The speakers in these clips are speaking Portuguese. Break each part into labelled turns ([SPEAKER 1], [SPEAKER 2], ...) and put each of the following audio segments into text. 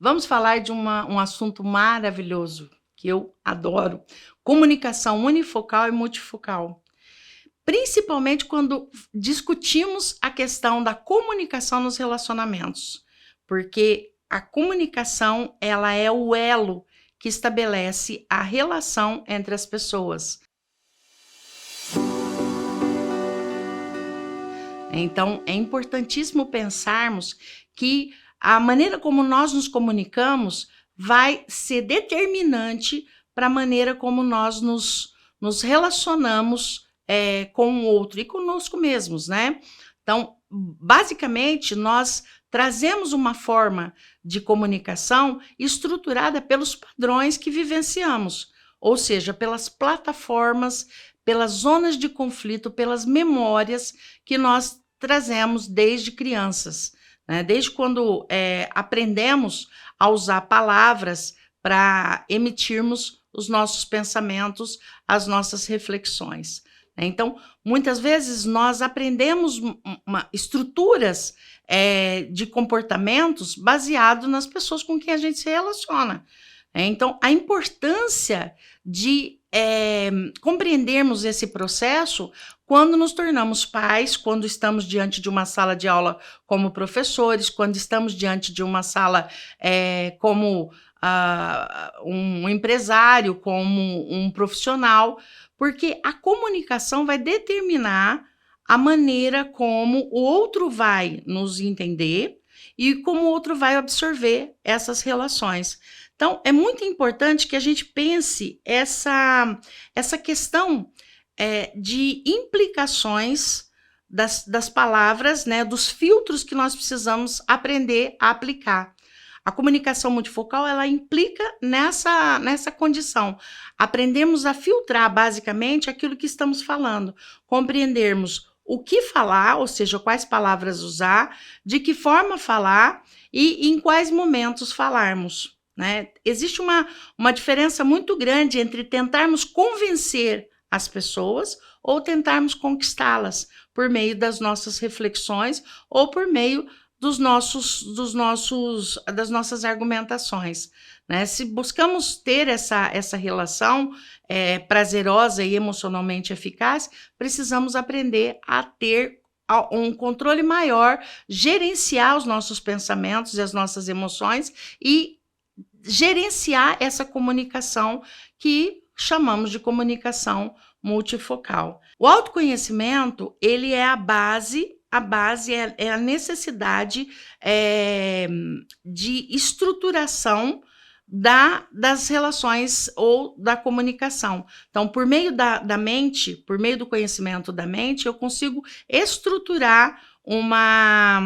[SPEAKER 1] Vamos falar de um assunto maravilhoso que eu adoro: comunicação unifocal e multifocal. Principalmente quando discutimos a questão da comunicação nos relacionamentos, porque a comunicação ela é o elo que estabelece a relação entre as pessoas. Então, é importantíssimo pensarmos que a maneira como nós nos comunicamos vai ser determinante para a maneira como nós nos relacionamos com o outro e conosco mesmos, né? Então, basicamente, nós trazemos uma forma de comunicação estruturada pelos padrões que vivenciamos, ou seja, pelas plataformas, pelas zonas de conflito, pelas memórias que nós trazemos desde crianças, né? Desde quando aprendemos a usar palavras para emitirmos os nossos pensamentos, as nossas reflexões. Então, muitas vezes nós aprendemos estruturas de comportamentos baseado nas pessoas com quem a gente se relaciona. Então, a importância de compreendermos esse processo quando nos tornamos pais, quando estamos diante de uma sala de aula como professores, quando estamos diante de uma sala como um empresário, como um profissional, porque a comunicação vai determinar a maneira como o outro vai nos entender e como o outro vai absorver essas relações. Então, é muito importante que a gente pense essa questão de implicações das palavras, né, dos filtros que nós precisamos aprender a aplicar. A comunicação multifocal, ela implica nessa condição. Aprendemos a filtrar, basicamente, aquilo que estamos falando. Compreendermos o que falar, ou seja, quais palavras usar, de que forma falar e em quais momentos falarmos, né? Existe uma diferença muito grande entre tentarmos convencer as pessoas ou tentarmos conquistá-las por meio das nossas reflexões ou por meio das nossas argumentações, né? Se buscamos ter essa relação prazerosa e emocionalmente eficaz, precisamos aprender a ter um controle maior, gerenciar os nossos pensamentos e as nossas emoções e gerenciar essa comunicação que chamamos de comunicação multifocal. O autoconhecimento, ele é a base é a necessidade de estruturação das relações ou da comunicação. Então, por meio da mente, por meio do conhecimento da mente, eu consigo estruturar uma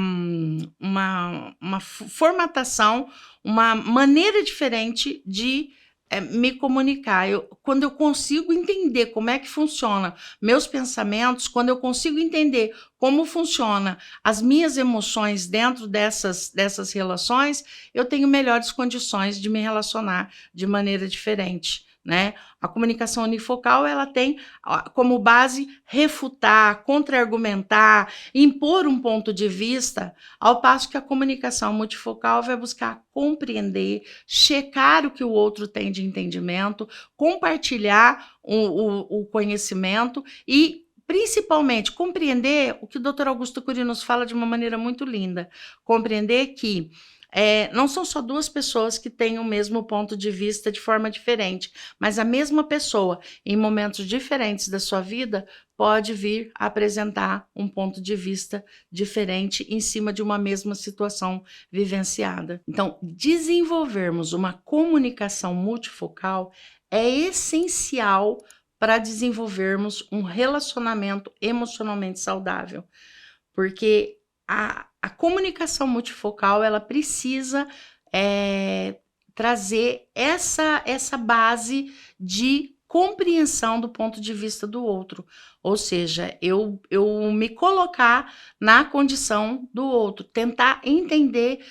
[SPEAKER 1] formatação, uma maneira diferente de me comunicar. Quando eu consigo entender como é que funciona meus pensamentos, quando eu consigo entender como funciona as minhas emoções dentro dessas relações, eu tenho melhores condições de me relacionar de maneira diferente, né? A comunicação unifocal, ela tem como base refutar, contra-argumentar, impor um ponto de vista, ao passo que a comunicação multifocal vai buscar compreender, checar o que o outro tem de entendimento, compartilhar o conhecimento e, principalmente, compreender o que o Dr. Augusto Cury nos fala de uma maneira muito linda, compreender que não são só duas pessoas que têm o mesmo ponto de vista de forma diferente, mas a mesma pessoa, em momentos diferentes da sua vida, pode vir a apresentar um ponto de vista diferente em cima de uma mesma situação vivenciada. Então, desenvolvermos uma comunicação multifocal é essencial para desenvolvermos um relacionamento emocionalmente saudável, porque a comunicação multifocal, ela precisa trazer essa base de compreensão do ponto de vista do outro, ou seja, eu me colocar na condição do outro, tentar entender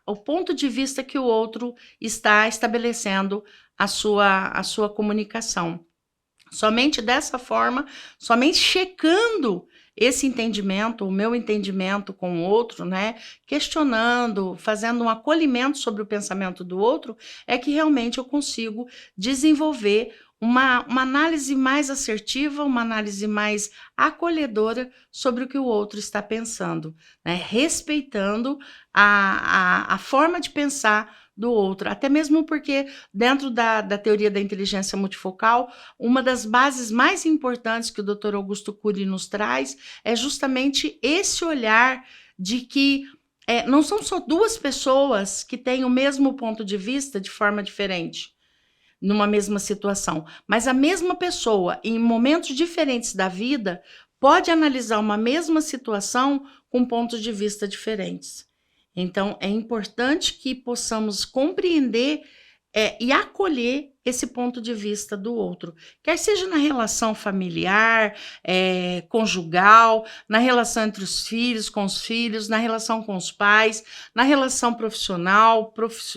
[SPEAKER 1] o ponto de vista que o outro está estabelecendo a sua comunicação. Somente dessa forma, somente checando esse entendimento, o meu entendimento com o outro, né, questionando, fazendo um acolhimento sobre o pensamento do outro, é que realmente eu consigo desenvolver uma análise mais assertiva, uma análise mais acolhedora sobre o que o outro está pensando, né, respeitando a forma de pensar do outro, até mesmo porque dentro da teoria da inteligência multifocal, uma das bases mais importantes que o Dr. Augusto Cury nos traz é justamente esse olhar de que não são só duas pessoas que têm o mesmo ponto de vista de forma diferente numa mesma situação, mas a mesma pessoa, em momentos diferentes da vida, pode analisar uma mesma situação com pontos de vista diferentes. Então, é importante que possamos compreender e acolher esse ponto de vista do outro, quer seja na relação familiar, conjugal, na relação entre os filhos, com os filhos, na relação com os pais, na relação profissional,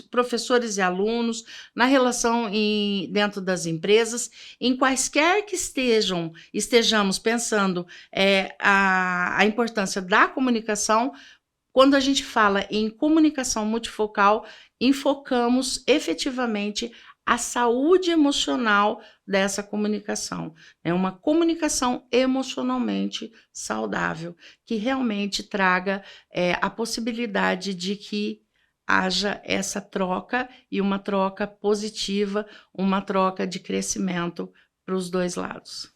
[SPEAKER 1] professores e alunos, na relação dentro das empresas, em quaisquer que estejamos pensando a importância da comunicação. Quando a gente fala em comunicação multifocal, enfocamos efetivamente a saúde emocional dessa comunicação. É uma comunicação emocionalmente saudável, que realmente traga a possibilidade de que haja essa troca e uma troca positiva, uma troca de crescimento para os dois lados.